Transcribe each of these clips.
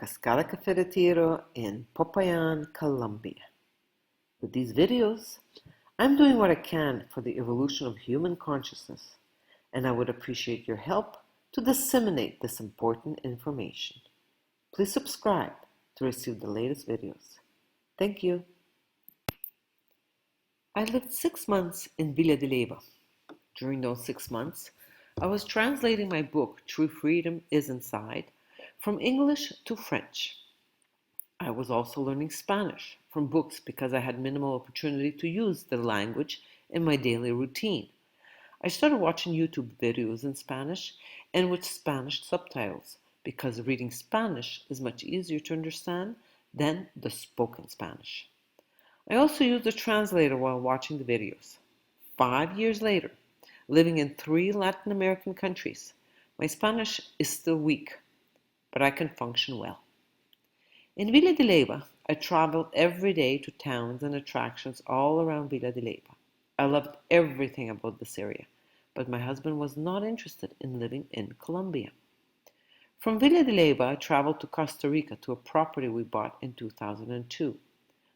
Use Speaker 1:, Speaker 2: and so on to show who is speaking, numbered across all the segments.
Speaker 1: Cascada Cafeteiro in Popayan, Colombia. With these videos, I'm doing what I can for the evolution of human consciousness, and I would appreciate your help to disseminate this important information. Please subscribe to receive the latest videos. Thank you. I lived 6 months in Villa de Leyva. During those 6 months, I was translating my book, True Freedom is Inside, from English to French. I was also learning Spanish from books because I had minimal opportunity to use the language in my daily routine. I started watching YouTube videos in Spanish and with Spanish subtitles because reading Spanish is much easier to understand than the spoken Spanish. I also used a translator while watching the videos. 5 years later, living in 3 Latin American countries, my Spanish is still weak, but I can function well. In Villa de Leyva, I traveled every day to towns and attractions all around Villa de Leyva. I loved everything about this area, but my husband was not interested in living in Colombia. From Villa de Leyva, I traveled to Costa Rica to a property we bought in 2002.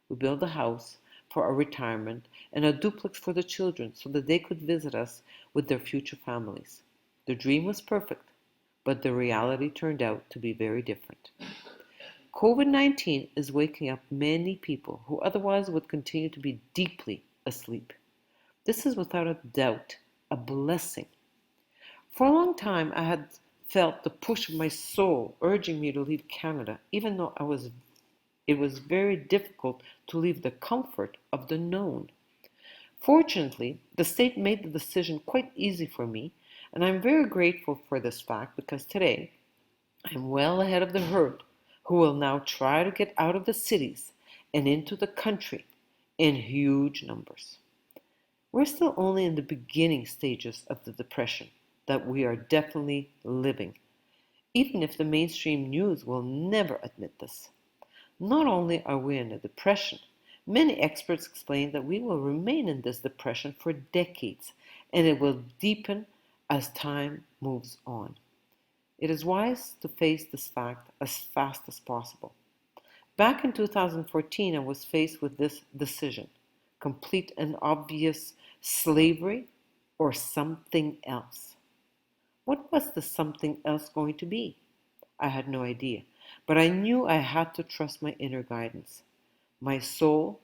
Speaker 1: We built a house for our retirement and a duplex for the children so that they could visit us with their future families. The dream was perfect, but the reality turned out to be very different. COVID-19 is waking up many people who otherwise would continue to be deeply asleep. This is without a doubt a blessing. For a long time, I had felt the push of my soul urging me to leave Canada, even though it was very difficult to leave the comfort of the known. Fortunately, the state made the decision quite easy for me, and I'm very grateful for this fact because today I'm well ahead of the herd who will now try to get out of the cities and into the country in huge numbers. We're still only in the beginning stages of the depression that we are definitely living, even if the mainstream news will never admit this. Not only are we in a depression, many experts explain that we will remain in this depression for decades and it will deepen as time moves on. It is wise to face this fact as fast as possible. Back in 2014, I was faced with this decision: complete and obvious slavery or something else. What was the something else going to be? I had no idea, but I knew I had to trust my inner guidance. My soul.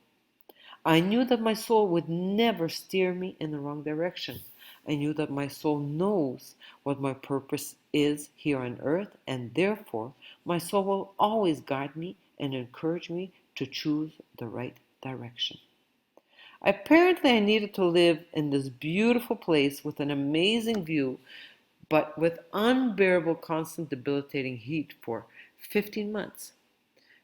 Speaker 1: I knew that my soul would never steer me in the wrong direction. I knew that my soul knows what my purpose is here on earth, and therefore my soul will always guide me and encourage me to choose the right direction. Apparently, I needed to live in this beautiful place with an amazing view, but with unbearable, constant, debilitating heat for 15 months.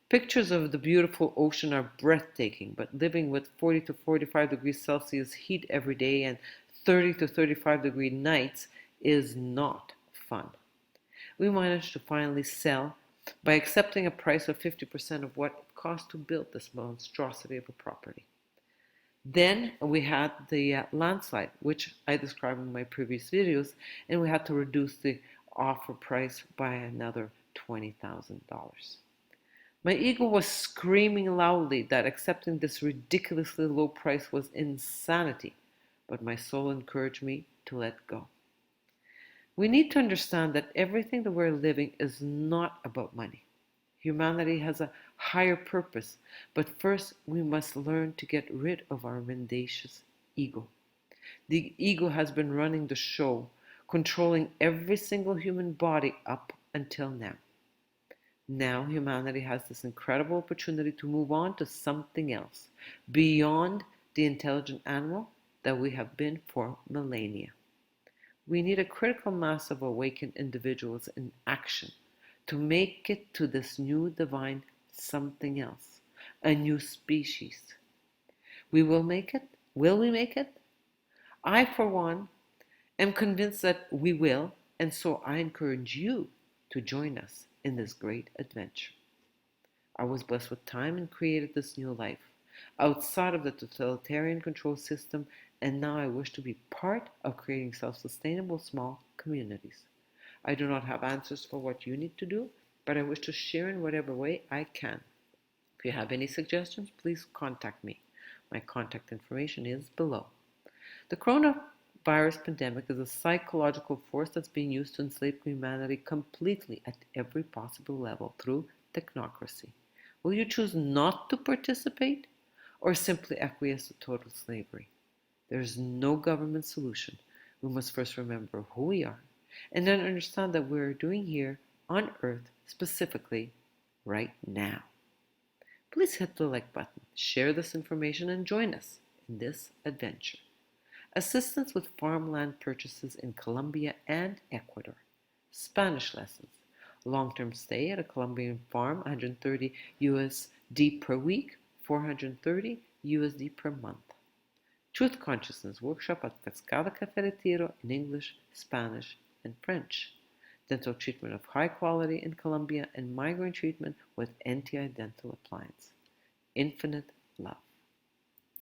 Speaker 1: Pictures of the beautiful ocean are breathtaking, but living with 40 to 45 degrees Celsius heat every day and 30 to 35 degree nights is not fun. We managed to finally sell by accepting a price of 50% of what it cost to build this monstrosity of a property. Then we had the landslide, which I described in my previous videos, and we had to reduce the offer price by another $20,000. My ego was screaming loudly that accepting this ridiculously low price was insanity, but my soul encouraged me to let go. We need to understand that everything that we're living is not about money. Humanity has a higher purpose, but first we must learn to get rid of our mendacious ego. The ego has been running the show, controlling every single human body up until now. Now humanity has this incredible opportunity to move on to something else, beyond the intelligent animal that we have been for millennia. We need a critical mass of awakened individuals in action to make it to this new divine something else, a new species. We will make it? Will we make it? I, for one, am convinced that we will, and so I encourage you to join us in this great adventure. I was blessed with time and created this new life outside of the totalitarian control system, and now I wish to be part of creating self-sustainable small communities. I do not have answers for what you need to do, but I wish to share in whatever way I can. If you have any suggestions, please contact me. My contact information is below. The coronavirus pandemic is a psychological force that's being used to enslave humanity completely at every possible level through technocracy. Will you choose not to participate or simply acquiesce to total slavery? There is no government solution. We must first remember who we are and then understand that we're doing here on Earth specifically right now. Please hit the like button, share this information, and join us in this adventure. Assistance with farmland purchases in Colombia and Ecuador. Spanish lessons. Long-term stay at a Colombian farm, 130 USD per week, 430 USD per month. Truth Consciousness workshop at Cascada Café in English, Spanish, and French. Dental treatment of high quality in Colombia and migraine treatment with NTI dental appliance. Infinite love.